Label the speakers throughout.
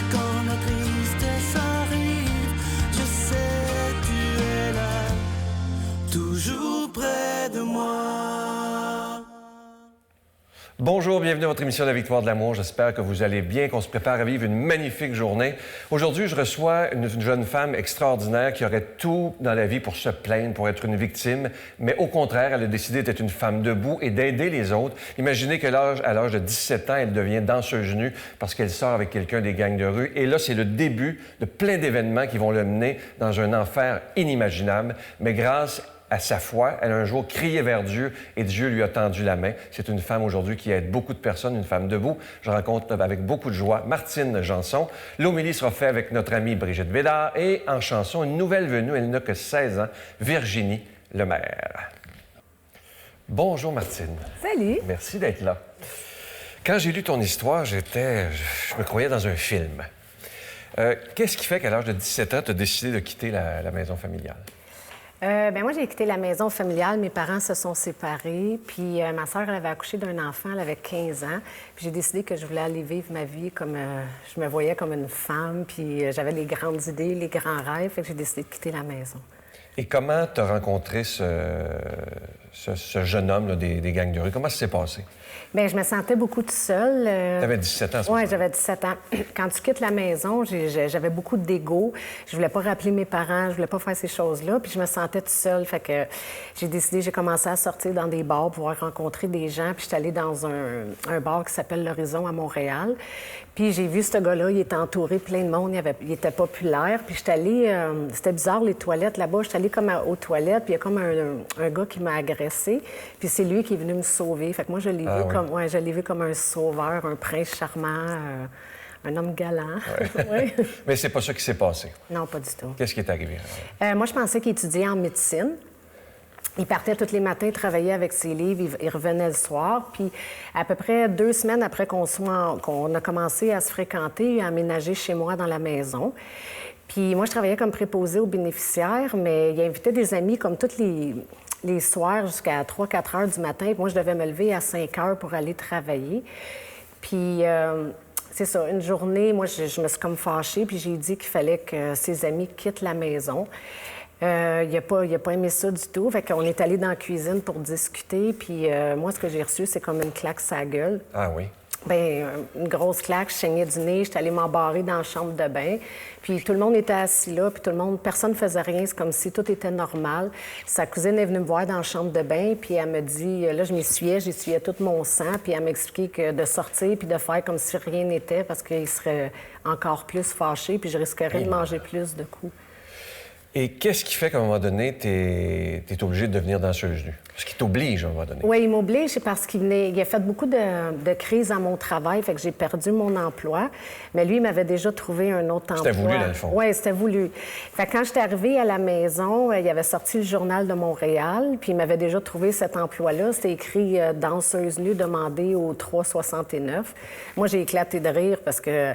Speaker 1: Et quand la tristesse arrive, je sais tu es là, toujours près de moi.
Speaker 2: Bonjour, bienvenue à votre émission La Victoire de l'amour. J'espère que vous allez bien, qu'on se prépare à vivre une magnifique journée. Aujourd'hui, je reçois une jeune femme extraordinaire qui aurait tout dans la vie pour se plaindre, pour être une victime, mais au contraire, elle a décidé d'être une femme debout et d'aider les autres. Imaginez qu'à l'âge de 17 ans, elle devient danseuse nue parce qu'elle sort avec quelqu'un des gangs de rue. Et là, c'est le début de plein d'événements qui vont le mener dans un enfer inimaginable, mais grâce à sa foi, elle a un jour crié vers Dieu et Dieu lui a tendu la main. C'est une femme aujourd'hui qui aide beaucoup de personnes, une femme debout. Je rencontre avec beaucoup de joie Martine Janson. L'homélie sera faite avec notre amie Brigitte Bédard et en chanson, une nouvelle venue, elle n'a que 16 ans, Virginie Lemaire. Bonjour Martine.
Speaker 3: Salut.
Speaker 2: Merci d'être là. Quand j'ai lu ton histoire, je me croyais dans un film. Qu'est-ce qui fait qu'à l'âge de 17 ans, tu as décidé de quitter la maison familiale?
Speaker 3: Moi, j'ai quitté la maison familiale. Mes parents se sont séparés. Puis ma sœur, elle avait accouché d'un enfant. Elle avait 15 ans. Puis j'ai décidé que je voulais aller vivre ma vie comme... je me voyais comme une femme. Puis j'avais les grandes idées, les grands rêves. Fait que j'ai décidé de quitter la maison.
Speaker 2: Et comment tu as rencontré ce jeune homme là, des gangs de rue? Comment ça s'est passé?
Speaker 3: Bien, je me sentais beaucoup toute seule.
Speaker 2: Tu avais 17 ans, à ce moment-là?
Speaker 3: Oui, j'avais 17 ans. Quand tu quittes la maison, j'avais beaucoup d'égo. Je voulais pas rappeler mes parents, je voulais pas faire ces choses-là. Puis je me sentais toute seule. Fait que j'ai commencé à sortir dans des bars pour pouvoir rencontrer des gens. Puis j'étais allée dans un bar qui s'appelle l'Horizon à Montréal. Puis j'ai vu ce gars-là, il était entouré de plein de monde, il était populaire. Puis j'étais allée, c'était bizarre les toilettes là-bas, j'étais allée comme aux toilettes, puis il y a comme un gars qui m'a agressée. Puis c'est lui qui est venu me sauver. Fait que moi, je l'ai vu comme un sauveur, un prince charmant, un homme galant.
Speaker 2: Ouais.
Speaker 3: Ouais.
Speaker 2: Mais c'est pas ça qui s'est passé.
Speaker 3: Non, pas du tout.
Speaker 2: Qu'est-ce qui est arrivé?
Speaker 3: Moi, je pensais qu'il étudiait en médecine. Il partait tous les matins travailler avec ses livres, il revenait le soir. Puis à peu près 2 semaines après qu'on a commencé à se fréquenter, il a aménagé chez moi dans la maison. Puis moi, je travaillais comme préposée aux bénéficiaires, mais il invitait des amis comme tous les soirs jusqu'à 3-4 heures du matin. Puis moi, je devais me lever à 5 heures pour aller travailler. Puis c'est ça, une journée, moi, je me suis comme fâchée, puis j'ai dit qu'il fallait que ses amis quittent la maison. Il n'a pas aimé ça du tout. Fait qu'on est allé dans la cuisine pour discuter. Puis moi, ce que j'ai reçu, c'est comme une claque sur la gueule.
Speaker 2: Ah oui?
Speaker 3: Bien, une grosse claque, je saignais du nez. J'étais allée m'embarrer dans la chambre de bain. Puis tout le monde était assis là, puis personne ne faisait rien. C'est comme si tout était normal. Sa cousine est venue me voir dans la chambre de bain, puis elle me dit... Là, j'essuyais tout mon sang, puis elle m'expliquait que de sortir puis de faire comme si rien n'était parce qu'il serait encore plus fâché, puis je risquerais de manger plus de coups.
Speaker 2: Et qu'est-ce qui fait qu'à un moment donné, tu es obligé de devenir danseuse nue? Parce qu'il t'oblige à un moment donné.
Speaker 3: Oui, il m'oblige, c'est parce qu'il a fait beaucoup de crises à mon travail, fait que j'ai perdu mon emploi. Mais lui, il m'avait déjà trouvé un autre emploi.
Speaker 2: C'était voulu, dans le fond.
Speaker 3: Oui, c'était voulu. Fait que quand j'étais arrivée à la maison, il avait sorti le Journal de Montréal, puis il m'avait déjà trouvé cet emploi-là. C'était écrit « Danseuse nue demandée au 369 ». Moi, j'ai éclaté de rire parce que...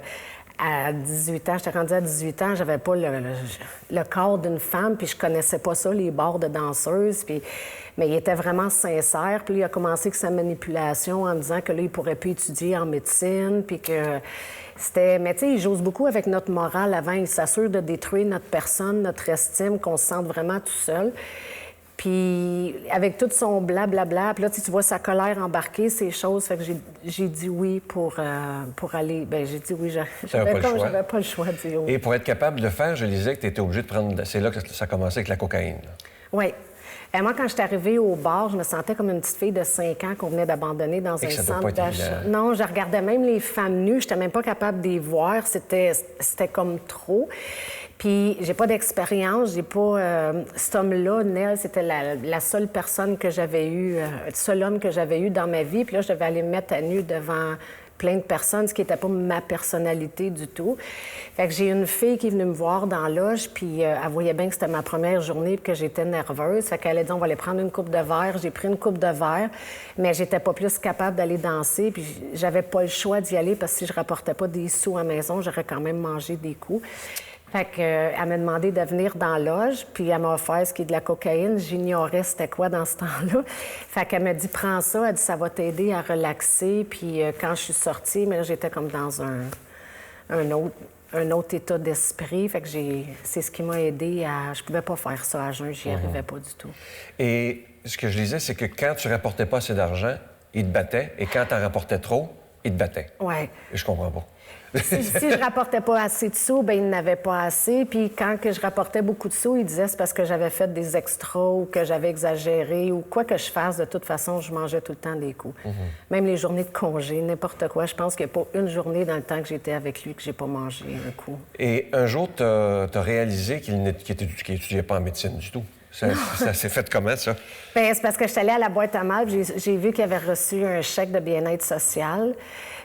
Speaker 3: À 18 ans, j'étais rendue à 18 ans, j'avais pas le corps d'une femme, puis je connaissais pas ça, les bars de danseuses, puis... Mais il était vraiment sincère, puis il a commencé avec sa manipulation en disant que là, il pourrait plus étudier en médecine, puis que c'était... Mais tu sais, il jose beaucoup avec notre morale avant, il s'assure de détruire notre personne, notre estime, qu'on se sente vraiment tout seul. Puis avec tout son blablabla, puis là, tu vois sa colère embarquer, ces choses, fait que j'ai dit oui pour aller... Bien, j'ai dit oui, j'avais pas le choix de dire oui.
Speaker 2: Et pour être capable de le faire, je lisais que tu étais obligé de prendre... C'est là que ça a commencé avec la cocaïne.
Speaker 3: Oui. Moi, quand je suis arrivée au bar, je me sentais comme une petite fille de 5 ans qu'on venait d'abandonner dans un centre d'achat. Non, je regardais même les femmes nues, j'étais même pas capable de les voir, c'était comme trop. Puis j'ai pas d'expérience, j'ai pas... cet homme-là, Nel, c'était la seule personne que j'avais eue, le seul homme que j'avais eu dans ma vie. Puis là, je devais aller me mettre à nu devant plein de personnes, ce qui n'était pas ma personnalité du tout. Fait que j'ai une fille qui est venue me voir dans la loge, puis elle voyait bien que c'était ma première journée et que j'étais nerveuse. Fait qu'elle a dit, on va aller prendre une coupe de verre. J'ai pris une coupe de verre, mais j'étais pas plus capable d'aller danser, puis j'avais pas le choix d'y aller parce que si je rapportais pas des sous à la maison, j'aurais quand même mangé des coups. Fait qu'elle m'a demandé de venir dans la loge, puis elle m'a offert ce qui est de la cocaïne. J'ignorais c'était quoi dans ce temps-là. Fait qu'elle m'a dit, prends ça. Elle dit, ça va t'aider à relaxer. Puis quand je suis sortie, mais là, j'étais comme dans un autre état d'esprit. Fait que c'est ce qui m'a aidé à... Je pouvais pas faire ça à jeun, j'y arrivais pas du tout.
Speaker 2: Et ce que je disais, c'est que quand tu rapportais pas assez d'argent, ils te battaient. Et quand tu en rapportais trop, ils te battaient.
Speaker 3: Oui.
Speaker 2: Je comprends pas.
Speaker 3: Si je rapportais pas assez de sous, bien, ils n'avaient pas assez. Puis quand que je rapportais beaucoup de sous, ils disaient c'est parce que j'avais fait des extras ou que j'avais exagéré ou quoi que je fasse. De toute façon, je mangeais tout le temps des coups. Même les journées de congé, n'importe quoi. Je pense qu'il n'y a pas une journée dans le temps que j'étais avec lui que j'ai pas mangé un coup.
Speaker 2: Et un jour, tu as réalisé qu'il n'étudiait pas en médecine du tout. Ça s'est fait comment, ça?
Speaker 3: Bien, c'est parce que je suis allée à la boîte à mal, j'ai vu qu'il avait reçu un chèque de bien-être social.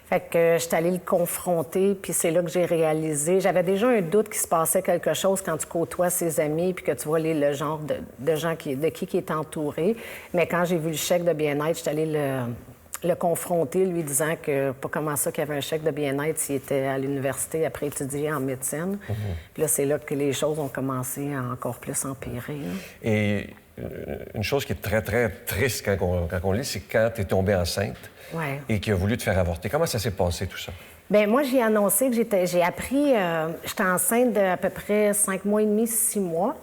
Speaker 3: Fait que je suis allée le confronter, puis c'est là que j'ai réalisé. J'avais déjà un doute qu'il se passait quelque chose quand tu côtoies ses amis, puis que tu vois le genre de gens qui est entouré. Mais quand j'ai vu le chèque de bien-être, je suis allée le confronter, lui disant que pas comment ça qu'il y avait un chèque de bien-être s'il était à l'université après étudier en médecine. Puis là, c'est là que les choses ont commencé à encore plus empirer.
Speaker 2: Et une chose qui est très, très triste quand on lit, c'est quand tu es tombée enceinte et qu'il a voulu te faire avorter. Comment ça s'est passé, tout ça?
Speaker 3: Bien, moi, j'ai annoncé que j'ai appris... j'étais enceinte d'à peu près 5 mois et demi, 6 mois,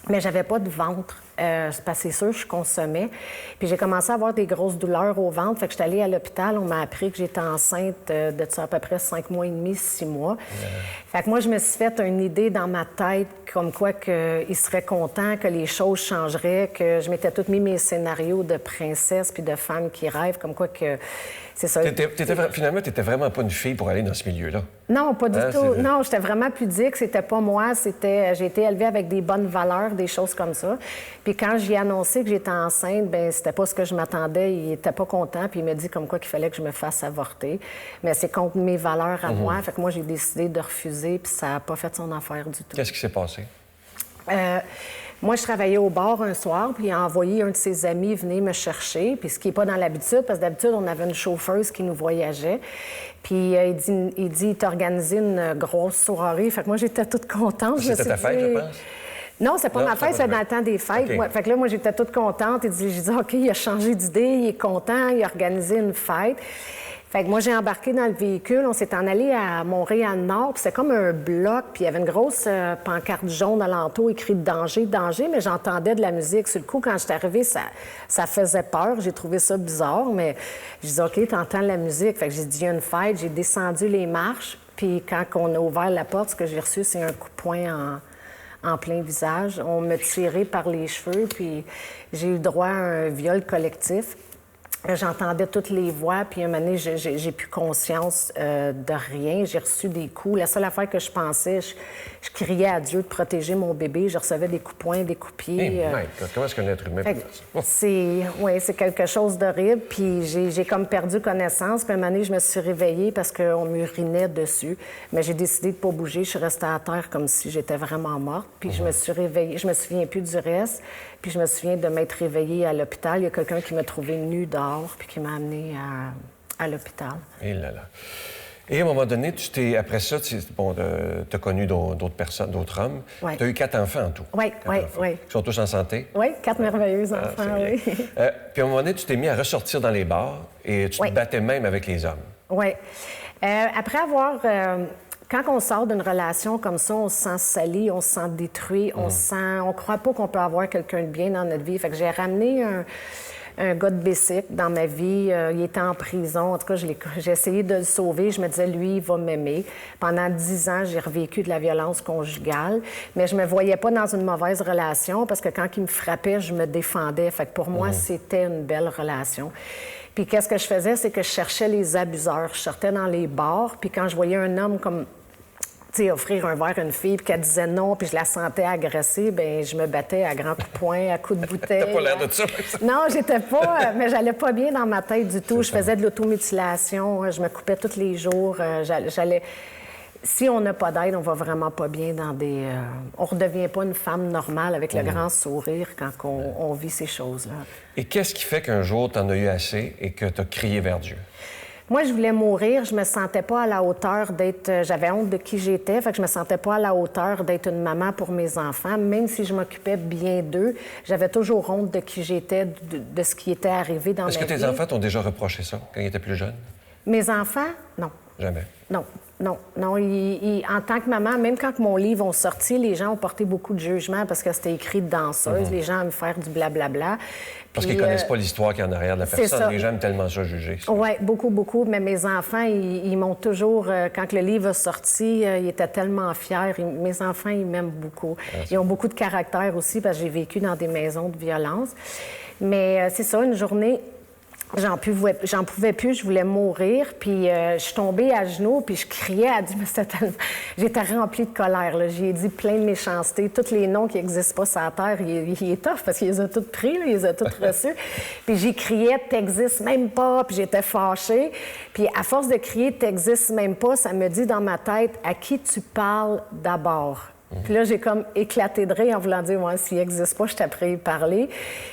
Speaker 3: mais j'avais pas de ventre. C'est parce que c'est sûr, je consommais. Puis j'ai commencé à avoir des grosses douleurs au ventre. Fait que j'étais allée à l'hôpital. On m'a appris que j'étais enceinte de ça à peu près 5 mois et demi, 6 mois. Fait que moi, je me suis fait une idée dans ma tête comme quoi qu'il serait content, que les choses changeraient, que je m'étais toutes mis mes scénarios de princesse puis de femme qui rêvent, comme quoi que... C'est ça.
Speaker 2: Finalement, tu n'étais vraiment pas une fille pour aller dans ce milieu-là.
Speaker 3: Non, pas du tout. Non, j'étais vraiment pudique. C'était pas moi. J'ai été élevée avec des bonnes valeurs, des choses comme ça. Puis quand j'ai annoncé que j'étais enceinte, bien, c'était pas ce que je m'attendais. Il était pas content. Puis il m'a dit comme quoi qu'il fallait que je me fasse avorter. Mais c'est contre mes valeurs à moi. Fait que moi, j'ai décidé de refuser. Puis ça n'a pas fait son affaire du tout.
Speaker 2: Qu'est-ce qui s'est passé?
Speaker 3: Moi, je travaillais au bar un soir, puis il a envoyé un de ses amis venir me chercher, puis ce qui n'est pas dans l'habitude, parce que d'habitude, on avait une chauffeuse qui nous voyageait. Puis il dit, il t'a organisé une grosse soirée. Fait que moi, j'étais toute contente.
Speaker 2: C'était ta fête, je pense?
Speaker 3: Non, c'est pas ma fête, c'est dans le temps des fêtes.
Speaker 2: Okay.
Speaker 3: Ouais. Fait que là, moi, j'étais toute contente. J'ai dit, OK, il a changé d'idée, il est content, il a organisé une fête. Fait que moi, j'ai embarqué dans le véhicule. On s'est en allé à Montréal-Nord. C'était comme un bloc, puis il y avait une grosse pancarte jaune alentour écrit « Danger, danger », mais j'entendais de la musique. Sur le coup, quand je suis arrivée, ça faisait peur. J'ai trouvé ça bizarre, mais je disais « OK, t'entends la musique ». Fait que j'ai dit « Il y a une fête ». J'ai descendu les marches, puis quand on a ouvert la porte, ce que j'ai reçu, c'est un coup de poing en plein visage. On m'a tiré par les cheveux, puis j'ai eu droit à un viol collectif. J'entendais toutes les voix, puis un moment donné, j'ai plus conscience de rien. J'ai reçu des coups. La seule affaire que je pensais, je criais à Dieu de protéger mon bébé. Je recevais des coups de poing, des coups de pied.
Speaker 2: Hey, comment est-ce qu'un être humain peut faire
Speaker 3: ça? C'est quelque chose d'horrible. Puis j'ai comme perdu connaissance. Puis un moment donné, je me suis réveillée parce qu'on m'urinait dessus. Mais j'ai décidé de pas bouger. Je suis restée à terre comme si j'étais vraiment morte. Puis je me suis réveillée. Je me souviens plus du reste. Puis je me souviens de m'être réveillée à l'hôpital. Il y a quelqu'un qui m'a trouvée nue dehors puis qui m'a amenée à l'hôpital.
Speaker 2: Et là là. Et à un moment donné, après ça, tu as connu d'autres personnes, d'autres hommes.
Speaker 3: Ouais.
Speaker 2: Tu as eu 4 enfants en tout.
Speaker 3: Oui. Ils
Speaker 2: sont tous en santé?
Speaker 3: Oui, 4 merveilleux enfants, oui.
Speaker 2: Puis à un moment donné, tu t'es mis à ressortir dans les bars et tu te battais même avec les hommes.
Speaker 3: Oui. Après avoir... Quand on sort d'une relation comme ça, on se sent sali, on se sent détruit, on croit pas qu'on peut avoir quelqu'un de bien dans notre vie. Fait que j'ai ramené un gars de Bessic dans ma vie. Il était en prison. En tout cas, j'ai essayé de le sauver. Je me disais, lui, il va m'aimer. Pendant 10 ans, j'ai revécu de la violence conjugale. Mais je me voyais pas dans une mauvaise relation parce que quand il me frappait, je me défendais. Fait que pour moi, c'était une belle relation. Puis qu'est-ce que je faisais? C'est que je cherchais les abuseurs. Je sortais dans les bars. Puis quand je voyais un homme comme... tu sais, offrir un verre à une fille, puis qu'elle disait non, puis je la sentais agressée, bien, je me battais à grands coups de poing, à coups de bouteille.
Speaker 2: T'as pas l'air de ça.
Speaker 3: Non, j'étais pas... mais j'allais pas bien dans ma tête du tout. Je faisais de l'automutilation, je me coupais tous les jours. J'allais... Si on n'a pas d'aide, on va vraiment pas bien dans des... on redevient pas une femme normale avec le grand sourire quand on vit ces choses-là.
Speaker 2: Et qu'est-ce qui fait qu'un jour, t'en as eu assez et que t'as crié vers Dieu?
Speaker 3: Moi, je voulais mourir. Je me sentais pas à la hauteur d'être... J'avais honte de qui j'étais, fait que je me sentais pas à la hauteur d'être une maman pour mes enfants. Même si je m'occupais bien d'eux, j'avais toujours honte de qui j'étais, de ce qui était arrivé dans ma vie.
Speaker 2: Est-ce que tes enfants t'ont déjà reproché ça quand ils étaient plus jeunes?
Speaker 3: Mes enfants? Non.
Speaker 2: Jamais?
Speaker 3: Non. non. En tant que maman, même quand mon livre a sorti, les gens ont porté beaucoup de jugement parce que c'était écrit de danseuse. Les gens aiment faire du blablabla.
Speaker 2: Parce qu'ils ne connaissent pas l'histoire qui est en arrière de la personne. Les gens aiment tellement ça juger.
Speaker 3: Oui, beaucoup. Mais mes enfants, ils m'ont toujours... quand le livre a sorti, ils étaient tellement fiers. Mes enfants, ils m'aiment beaucoup. Ils ont beaucoup de caractère aussi parce que j'ai vécu dans des maisons de violence. Mais c'est ça, une journée... J'en pouvais plus, je voulais mourir. Puis je suis tombée à genoux, puis je criais à Dieu, mais c'était tellement... J'étais remplie de colère, là. J'ai dit plein de méchanceté. Tous les noms qui n'existent pas sur la terre, il est tough parce qu'il les a tous pris, là, il les a tous reçus. Puis j'ai crié « T'existes même pas », puis j'étais fâchée. Puis à force de crier « T'existes même pas », ça me dit dans ma tête « À qui tu parles d'abord ?» Puis là, j'ai comme éclaté de rire en voulant dire, ouais, s'il n'existe pas, je t'apprends à parler.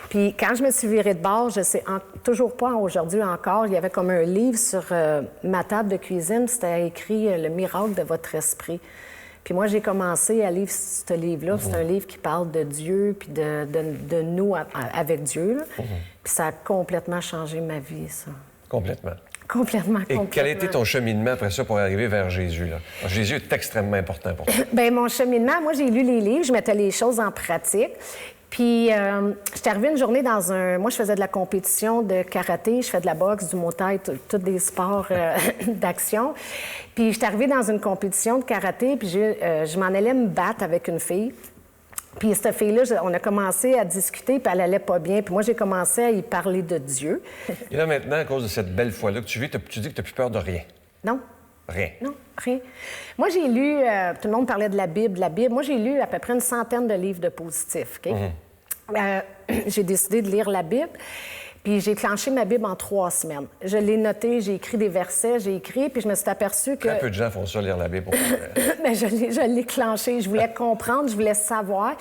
Speaker 3: Puis quand je me suis virée de bord, je sais toujours pas aujourd'hui encore, il y avait comme un livre sur ma table de cuisine, c'était écrit « Le miracle de votre esprit ». Puis moi, j'ai commencé à lire ce livre-là. C'est un livre qui parle de Dieu, puis de nous avec Dieu. Là. Puis ça a complètement changé ma vie, ça.
Speaker 2: Complètement.
Speaker 3: Complètement.
Speaker 2: Et quel a été ton cheminement après ça pour arriver vers Jésus? Là? Alors, Jésus est extrêmement important pour toi.
Speaker 3: Bien, mon cheminement, moi, j'ai lu les livres, je mettais les choses en pratique. Puis, je suis arrivée une journée dans un... Moi, je faisais de la compétition de karaté, je fais de la boxe, du muay thai, tous des sports d'action. Puis, je suis arrivée dans une compétition de karaté, puis je m'en allais me battre avec une fille. Puis cette fille-là, on a commencé à discuter, puis elle allait pas bien. Puis moi, j'ai commencé à y parler de Dieu.
Speaker 2: Et là, maintenant, à cause de cette belle foi-là que tu vis, tu dis que tu n'as plus peur de rien.
Speaker 3: Non.
Speaker 2: Rien.
Speaker 3: Non, rien. Moi, j'ai lu... tout le monde parlait de la Bible. Moi, j'ai lu à peu près une centaine de livres de positifs. OK? J'ai décidé de lire la Bible. Puis j'ai clenché ma Bible en 3 semaines. Je l'ai noté, j'ai écrit des versets, puis je me suis aperçue que...
Speaker 2: Très peu de gens font ça, lire la Bible.
Speaker 3: Bien, je l'ai clenché. Je voulais comprendre, je voulais savoir.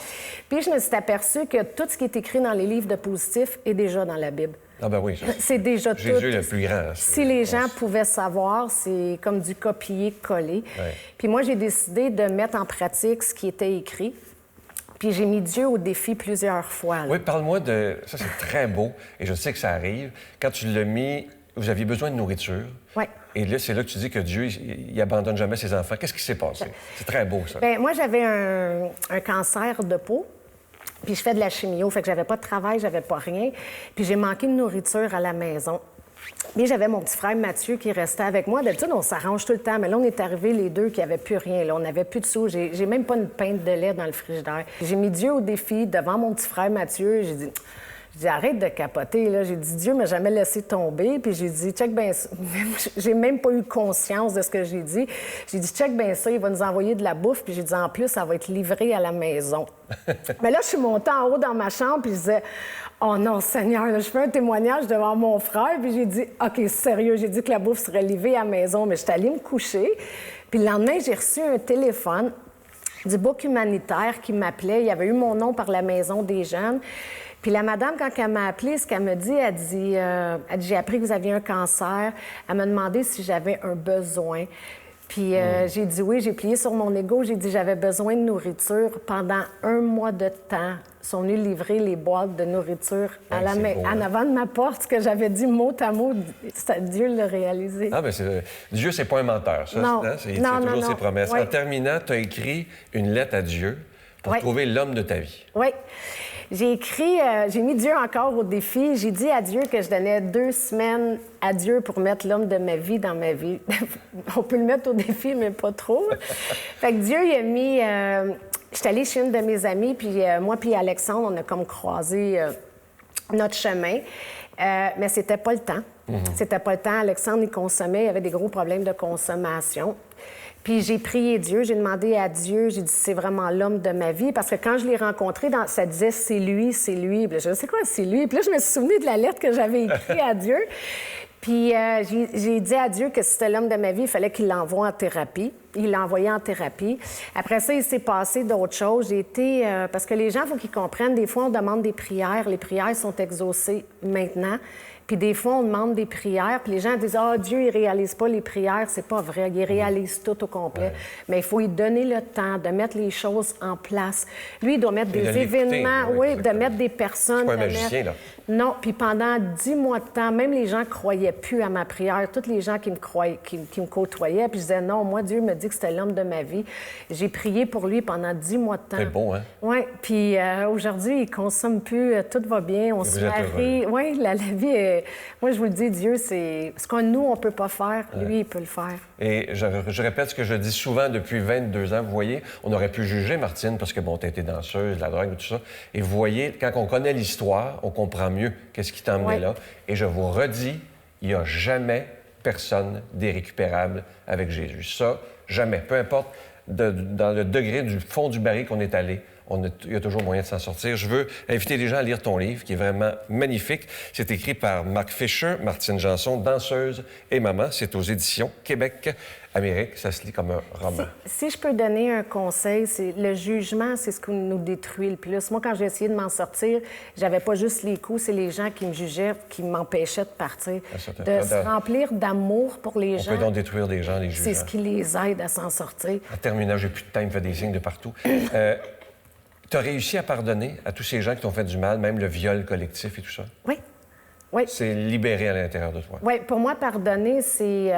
Speaker 3: Puis je me suis aperçue que tout ce qui est écrit dans les livres de positifs est déjà dans la Bible.
Speaker 2: Ah ben oui.
Speaker 3: C'est déjà tout.
Speaker 2: Jésus est le plus grand.
Speaker 3: Si les gens pouvaient savoir, c'est comme du copier-coller.
Speaker 2: Ouais.
Speaker 3: Puis moi, j'ai décidé de mettre en pratique ce qui était écrit. Puis j'ai mis Dieu au défi plusieurs fois. Là.
Speaker 2: Oui, parle-moi de... Ça, c'est très beau, et je sais que ça arrive. Quand tu l'as mis, vous aviez besoin de nourriture.
Speaker 3: Oui.
Speaker 2: Et là, c'est là que tu dis que Dieu, il abandonne jamais ses enfants. Qu'est-ce qui s'est passé? C'est très beau, ça.
Speaker 3: Bien, moi, j'avais un cancer de peau. Puis je fais de la chimio, fait que j'avais pas de travail, j'avais pas rien. Puis j'ai manqué de nourriture à la maison. Puis j'avais mon petit frère Mathieu qui restait avec moi. D'habitude, on s'arrange tout le temps. Mais là, on est arrivés les deux qui n'avaient plus rien. Là, on n'avait plus de sous. J'ai même pas une pinte de lait dans le frigidaire. J'ai mis Dieu au défi devant mon petit frère Mathieu. J'ai dit, arrête de capoter. Là. J'ai dit, Dieu m'a jamais laissé tomber. Puis j'ai dit, check bien ça. J'ai même pas eu conscience de ce que j'ai dit. J'ai dit, check bien ça, il va nous envoyer de la bouffe. Puis j'ai dit, en plus, ça va être livré à la maison. Mais là, je suis montée en haut dans ma chambre, puis je disais, oh non, Seigneur, là, je fais un témoignage devant mon frère. Puis j'ai dit, OK, sérieux, j'ai dit que la bouffe serait livrée à la maison. Mais j'étais allée me coucher. Puis le lendemain, j'ai reçu un téléphone du Book humanitaire qui m'appelait. Il y avait eu mon nom par la Maison des jeunes. Puis la madame, quand elle m'a appelée, ce qu'elle me dit, elle dit, j'ai appris que vous aviez un cancer. Elle m'a demandé si j'avais un besoin. Puis j'ai dit oui, j'ai plié sur mon égo. J'ai dit j'avais besoin de nourriture. Pendant 1 mois de temps, ils sont venus livrer les boîtes de nourriture en avant de ma porte, ce que j'avais dit mot à mot. Dieu l'a réalisé.
Speaker 2: Ah, bien, Dieu, c'est pas un menteur, ça.
Speaker 3: Non.
Speaker 2: Hein? C'est toujours ses promesses.
Speaker 3: Oui.
Speaker 2: En terminant, tu as écrit une lettre à Dieu pour trouver l'homme de ta vie.
Speaker 3: Oui. J'ai mis Dieu encore au défi. J'ai dit à Dieu que je donnais 2 semaines à Dieu pour mettre l'homme de ma vie dans ma vie. On peut le mettre au défi, mais pas trop. Fait que Dieu, il a mis... Je suis allée chez une de mes amies, puis moi puis Alexandre, on a comme croisé notre chemin. Mais c'était pas le temps. C'était pas le temps. Alexandre, il consommait, il avait des gros problèmes de consommation. Puis j'ai prié Dieu, j'ai demandé à Dieu, j'ai dit c'est vraiment l'homme de ma vie. Parce que quand je l'ai rencontré, ça disait c'est lui, c'est lui. Puis je sais quoi, c'est lui. Puis là, je me suis souvenue de la lettre que j'avais écrite à Dieu. Puis j'ai dit à Dieu que si c'était l'homme de ma vie, il fallait qu'il l'envoie en thérapie. Il l'a envoyé en thérapie. Après ça, il s'est passé d'autres choses. Parce que les gens, il faut qu'ils comprennent, des fois, on demande des prières. Les prières sont exaucées maintenant. Puis des fois, on demande des prières, puis les gens disent « Ah, Dieu, il réalise pas les prières. » C'est pas vrai. Il réalise tout au complet. Ouais. Mais il faut lui donner le temps de mettre les choses en place. Lui, il doit mettre des événements, de mettre des personnes.
Speaker 2: C'est pas un magicien, là.
Speaker 3: Non, puis pendant 10 mois de temps, même les gens ne croyaient plus à ma prière. Tous les gens qui me côtoyaient, puis je disais non, moi, Dieu me dit que c'était l'homme de ma vie. J'ai prié pour lui pendant 10 mois de temps.
Speaker 2: C'est beau, hein?
Speaker 3: Oui, puis aujourd'hui, il ne consomme plus, tout va bien, on se marie. Oui, la vie est... Moi, je vous le dis, Dieu, c'est... Ce que nous, on ne peut pas faire, lui, il peut le faire.
Speaker 2: Et je répète ce que je dis souvent depuis 22 ans. Vous voyez, on aurait pu juger Martine parce que, bon, t'as été danseuse, la drogue et tout ça. Et vous voyez, quand on connaît l'histoire, on comprend mieux qu'est-ce qui t'a amené là. Et je vous redis, il n'y a jamais personne d'irrécupérable avec Jésus. Ça, jamais. Peu importe dans le degré du fond du baril qu'on est allé, il y a toujours moyen de s'en sortir. Je veux inviter les gens à lire ton livre, qui est vraiment magnifique. C'est écrit par Marc Fisher, Martine Janson, danseuse et maman. C'est aux éditions Québec, Amérique. Ça se lit comme un roman.
Speaker 3: Si je peux donner un conseil, c'est le jugement, c'est ce qui nous détruit le plus. Moi, quand j'ai essayé de m'en sortir, j'avais pas juste les coups, c'est les gens qui me jugeaient, qui m'empêchaient de partir. De se remplir d'amour pour les gens.
Speaker 2: On peut donc détruire des gens, les jugeants.
Speaker 3: C'est ce qui les aide à s'en sortir.
Speaker 2: En terminant, j'ai plus de temps, il me fait des signes de partout. Tu as réussi à pardonner à tous ces gens qui t'ont fait du mal, même le viol collectif et tout ça?
Speaker 3: Oui. Oui.
Speaker 2: C'est libéré à l'intérieur de toi.
Speaker 3: Oui, pour moi, pardonner, c'est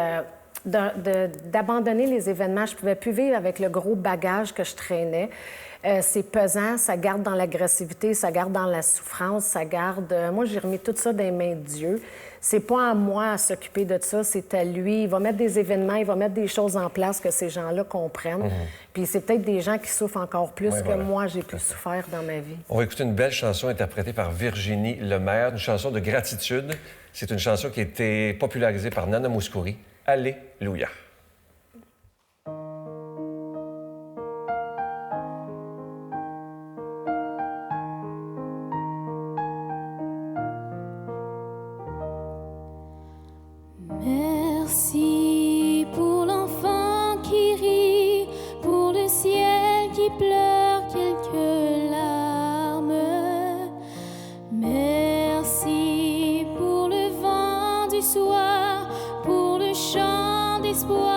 Speaker 3: d'abandonner les événements. Je ne pouvais plus vivre avec le gros bagage que je traînais. C'est pesant, ça garde dans l'agressivité, ça garde dans la souffrance, ça garde... Moi, j'ai remis tout ça dans les mains de Dieu. C'est pas à moi à s'occuper de ça, c'est à lui. Il va mettre des événements, il va mettre des choses en place que ces gens-là comprennent. Puis c'est peut-être des gens qui souffrent encore plus que moi, j'ai pu souffrir dans ma vie.
Speaker 2: On va écouter une belle chanson interprétée par Virginie Lemaire, une chanson de gratitude. C'est une chanson qui a été popularisée par Nana Mouskouri. Alléluia.
Speaker 4: Merci pour l'enfant qui rit, pour le ciel qui pleure quelques larmes. Merci pour le vent du soir, pour le chant d'espoir.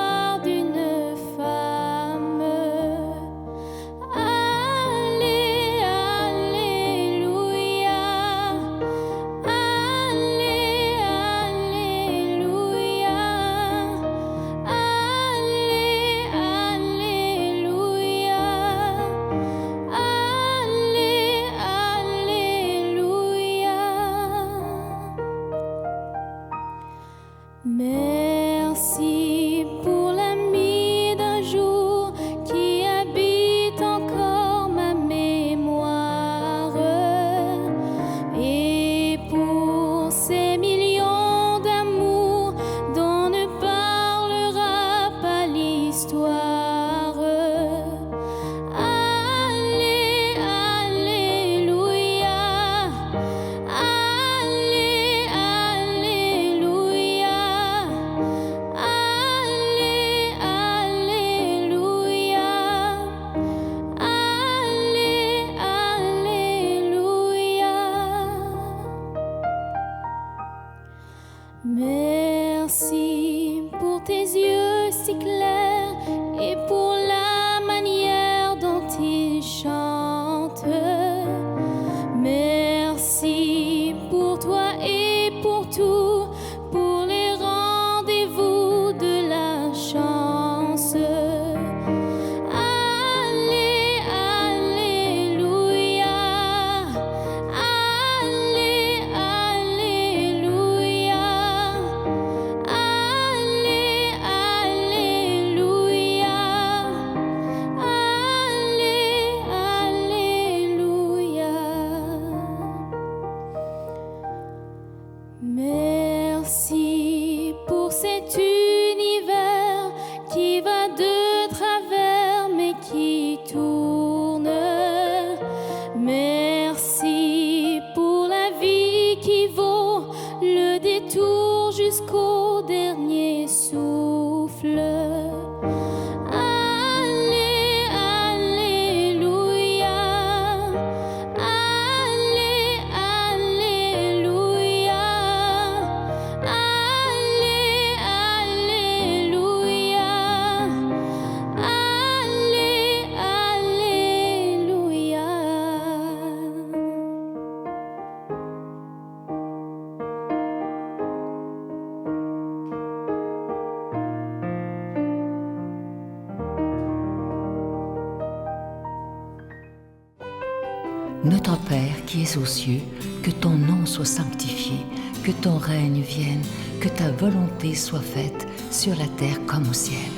Speaker 5: Notre Père qui es aux cieux, que ton nom soit sanctifié, que ton règne vienne, que ta volonté soit faite sur la terre comme au ciel.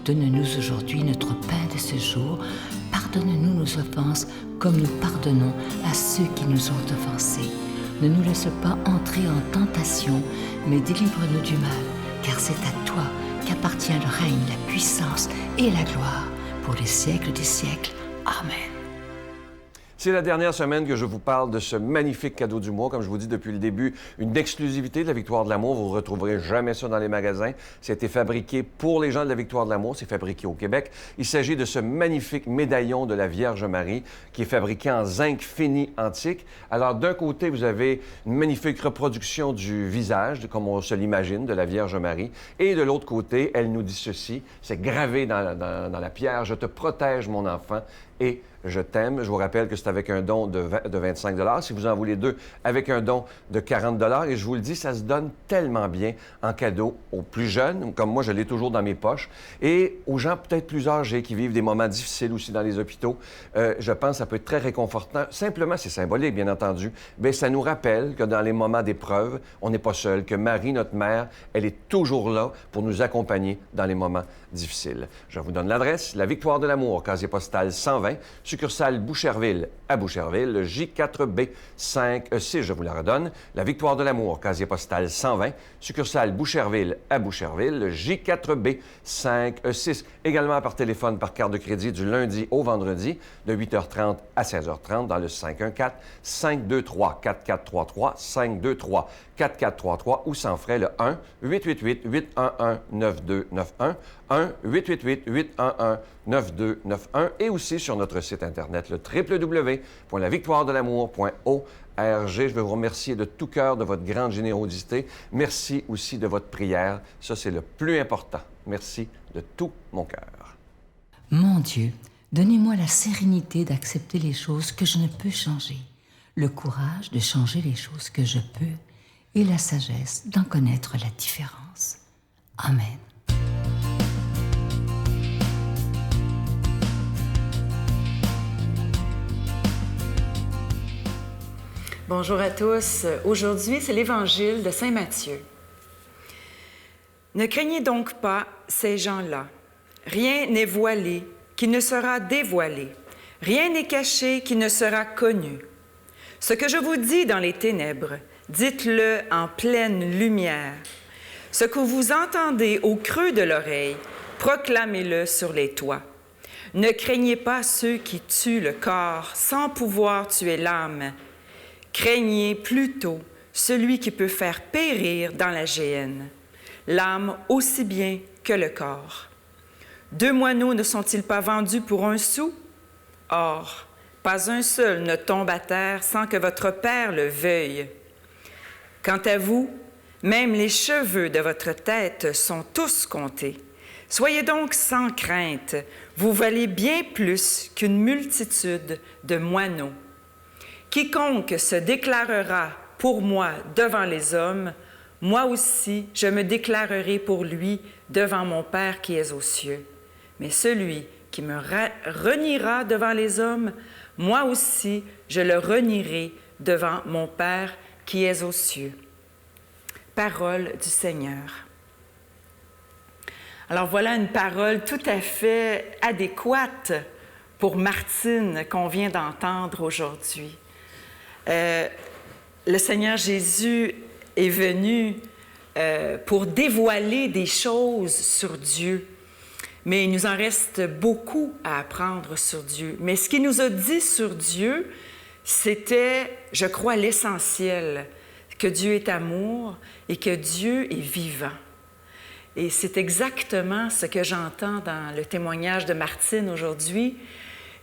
Speaker 5: Donne-nous aujourd'hui notre pain de ce jour. Pardonne-nous nos offenses comme nous pardonnons à ceux qui nous ont offensés. Ne nous laisse pas entrer en tentation, mais délivre-nous du mal, car c'est à toi qu'appartient le règne, la puissance et la gloire pour les siècles des siècles. Amen.
Speaker 2: C'est la dernière semaine que je vous parle de ce magnifique cadeau du mois. Comme je vous dis depuis le début, une exclusivité de la Victoire de l'Amour. Vous ne retrouverez jamais ça dans les magasins. Ça a été fabriqué pour les gens de la Victoire de l'Amour. C'est fabriqué au Québec. Il s'agit de ce magnifique médaillon de la Vierge Marie qui est fabriqué en zinc fini antique. Alors, d'un côté, vous avez une magnifique reproduction du visage, comme on se l'imagine, de la Vierge Marie. Et de l'autre côté, elle nous dit ceci. C'est gravé dans la pierre. « Je te protège, mon enfant, et je t'aime ». Je vous rappelle que c'est avec un don de 25 $. Si vous en voulez deux, avec un don de 40 $. Et je vous le dis, ça se donne tellement bien en cadeau aux plus jeunes, comme moi, je l'ai toujours dans mes poches, et aux gens peut-être plus âgés qui vivent des moments difficiles aussi dans les hôpitaux. Je pense que ça peut être très réconfortant. Simplement, c'est symbolique, bien entendu. Bien, ça nous rappelle que dans les moments d'épreuve, on n'est pas seul, que Marie, notre mère, elle est toujours là pour nous accompagner dans les moments difficiles. Je vous donne l'adresse, la Victoire de l'Amour, casier postal 120, succursale Boucherville à Boucherville, le J4B 5E6, je vous la redonne. La Victoire de l'Amour, casier postal 120, succursale Boucherville à Boucherville, le J4B 5E6. Également par téléphone, par carte de crédit du lundi au vendredi, de 8h30 à 16h30 dans le 514-523-4433, 523-4433 ou sans frais le 1-888-811-9291, 1-888-811-9291 et aussi sur notre site Internet, le www.lavictoiredelamour.org. Je veux vous remercier de tout cœur de votre grande générosité. Merci aussi de votre prière. Ça, c'est le plus important. Merci de tout mon cœur.
Speaker 5: Mon Dieu, donnez-moi la sérénité d'accepter les choses que je ne peux changer, le courage de changer les choses que je peux et la sagesse d'en connaître la différence. Amen.
Speaker 6: Bonjour à tous. Aujourd'hui, c'est l'Évangile de Saint Matthieu. Ne craignez donc pas ces gens-là. Rien n'est voilé qui ne sera dévoilé. Rien n'est caché qui ne sera connu. Ce que je vous dis dans les ténèbres, dites-le en pleine lumière. Ce que vous entendez au creux de l'oreille, proclamez-le sur les toits. Ne craignez pas ceux qui tuent le corps sans pouvoir tuer l'âme. Craignez plutôt celui qui peut faire périr dans la géhenne, l'âme aussi bien que le corps. 2 moineaux ne sont-ils pas vendus pour 1 sou? Or, pas un seul ne tombe à terre sans que votre Père le veuille. Quant à vous, même les cheveux de votre tête sont tous comptés. Soyez donc sans crainte, vous valez bien plus qu'une multitude de moineaux. Quiconque se déclarera pour moi devant les hommes, moi aussi je me déclarerai pour lui devant mon Père qui est aux cieux. Mais celui qui me reniera devant les hommes, moi aussi je le renierai devant mon Père qui est aux cieux. Parole du Seigneur. Alors voilà une parole tout à fait adéquate pour Martine qu'on vient d'entendre aujourd'hui. Le Seigneur Jésus est venu pour dévoiler des choses sur Dieu, mais il nous en reste beaucoup à apprendre sur Dieu. Mais ce qu'il nous a dit sur Dieu, c'était, je crois, l'essentiel, que Dieu est amour et que Dieu est vivant. Et c'est exactement ce que j'entends dans le témoignage de Martine aujourd'hui.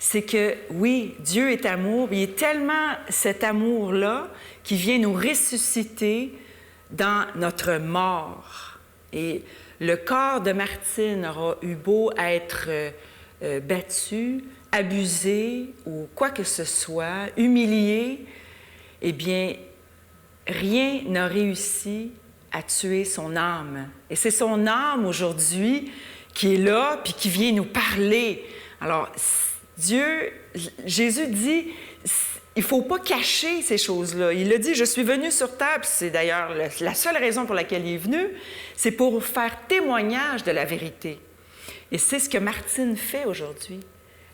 Speaker 6: C'est que, oui, Dieu est amour, mais il est tellement cet amour-là qui vient nous ressusciter dans notre mort. Et le corps de Martine aura eu beau être battu, abusé ou quoi que ce soit, humilié, eh bien, rien n'a réussi à tuer son âme. Et c'est son âme aujourd'hui qui est là puis qui vient nous parler. Alors, Jésus dit, il ne faut pas cacher ces choses-là. Il a dit, je suis venu sur terre, puis c'est d'ailleurs la seule raison pour laquelle il est venu, c'est pour faire témoignage de la vérité. Et c'est ce que Martine fait aujourd'hui.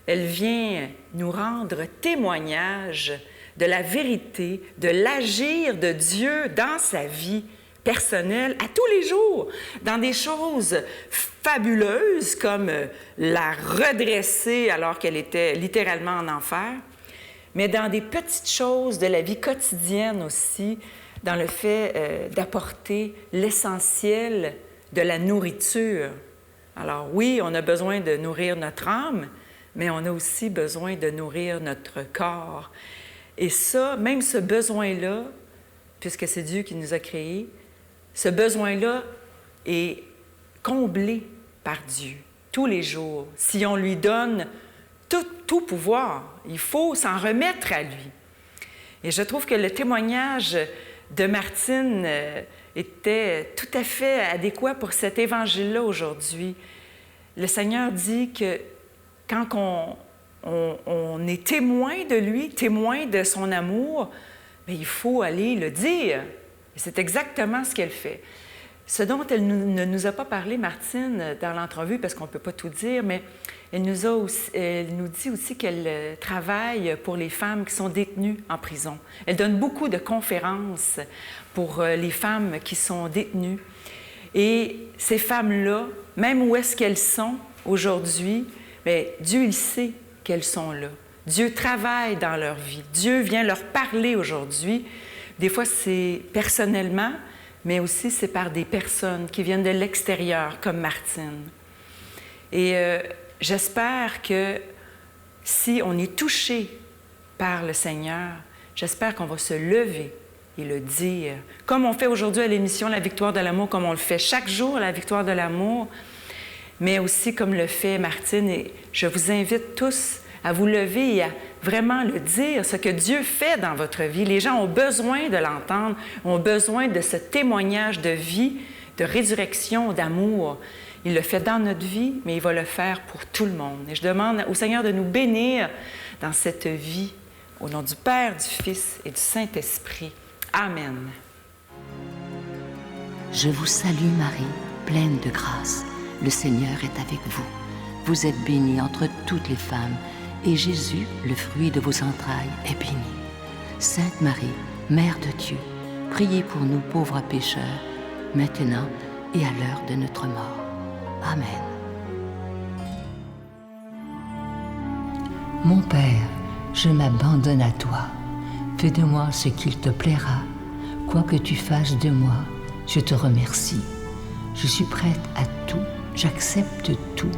Speaker 6: Elle vient nous rendre témoignage de la vérité, de l'agir de Dieu dans sa vie personnelle, à tous les jours, dans des choses fabuleuses comme la redresser alors qu'elle était littéralement en enfer, mais dans des petites choses de la vie quotidienne aussi, dans le fait d'apporter l'essentiel de la nourriture. Alors oui, on a besoin de nourrir notre âme, mais on a aussi besoin de nourrir notre corps. Et ça, même ce besoin-là, puisque c'est Dieu qui nous a créés, ce besoin-là est comblé par Dieu tous les jours. Si on lui donne tout pouvoir, il faut s'en remettre à lui. Et je trouve que le témoignage de Martine était tout à fait adéquat pour cet évangile-là aujourd'hui. Le Seigneur dit que quand on est témoin de lui, témoin de son amour, bien, il faut aller le dire. Et c'est exactement ce qu'elle fait. Ce dont elle ne nous a pas parlé, Martine, dans l'entrevue, parce qu'on ne peut pas tout dire, mais elle nous dit aussi qu'elle travaille pour les femmes qui sont détenues en prison. Elle donne beaucoup de conférences pour les femmes qui sont détenues. Et ces femmes-là, même où est-ce qu'elles sont aujourd'hui, bien, Dieu, il sait qu'elles sont là. Dieu travaille dans leur vie. Dieu vient leur parler aujourd'hui. Des fois, c'est personnellement, mais aussi c'est par des personnes qui viennent de l'extérieur, comme Martine. Et j'espère que si on est touché par le Seigneur, j'espère qu'on va se lever et le dire. Comme on fait aujourd'hui à l'émission La Victoire de l'amour, comme on le fait chaque jour à La Victoire de l'amour, mais aussi comme le fait Martine. Et je vous invite tous à vous lever et à vraiment le dire, ce que Dieu fait dans votre vie. Les gens ont besoin de l'entendre, ont besoin de ce témoignage de vie, de résurrection, d'amour. Il le fait dans notre vie, mais il va le faire pour tout le monde. Et je demande au Seigneur de nous bénir dans cette vie, au nom du Père, du Fils et du Saint-Esprit. Amen.
Speaker 5: Je vous salue Marie, pleine de grâce. Le Seigneur est avec vous. Vous êtes bénie entre toutes les femmes, et Jésus, le fruit de vos entrailles, est béni. Sainte Marie, Mère de Dieu, priez pour nous pauvres pécheurs, maintenant et à l'heure de notre mort. Amen. Mon Père, je m'abandonne à toi. Fais de moi ce qu'il te plaira. Quoi que tu fasses de moi, je te remercie. Je suis prête à tout, j'accepte tout,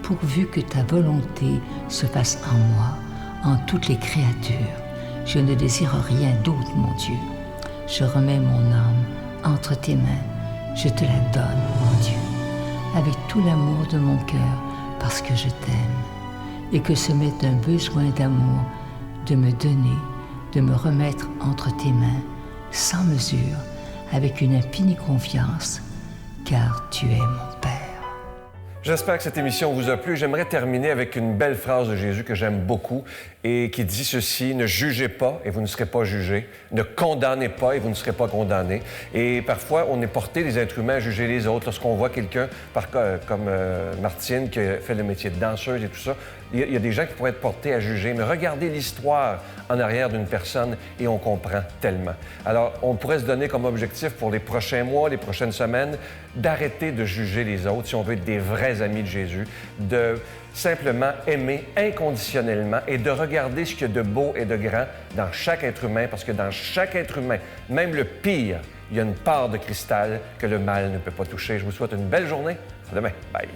Speaker 5: pourvu que ta volonté se fasse en moi, en toutes les créatures. Je ne désire rien d'autre, mon Dieu. Je remets mon âme entre tes mains. Je te la donne, mon Dieu, avec tout l'amour de mon cœur, parce que je t'aime, et que ce m'est un besoin d'amour de me donner, de me remettre entre tes mains, sans mesure, avec une infinie confiance, car tu es mon Père.
Speaker 2: J'espère que cette émission vous a plu. J'aimerais terminer avec une belle phrase de Jésus que j'aime beaucoup et qui dit ceci: ne jugez pas et vous ne serez pas jugés. Ne condamnez pas et vous ne serez pas condamnés. Et parfois, on est porté, les êtres humains, à juger les autres. Lorsqu'on voit quelqu'un, comme Martine, qui fait le métier de danseuse et tout ça, il y a des gens qui pourraient être portés à juger. Mais regardez l'histoire en arrière d'une personne et on comprend tellement. Alors, on pourrait se donner comme objectif pour les prochains mois, les prochaines semaines, d'arrêter de juger les autres si on veut être des vrais amis de Jésus, de simplement aimer inconditionnellement et de regarder ce qu'il y a de beau et de grand dans chaque être humain, parce que dans chaque être humain, même le pire, il y a une part de cristal que le mal ne peut pas toucher. Je vous souhaite une belle journée. À demain. Bye.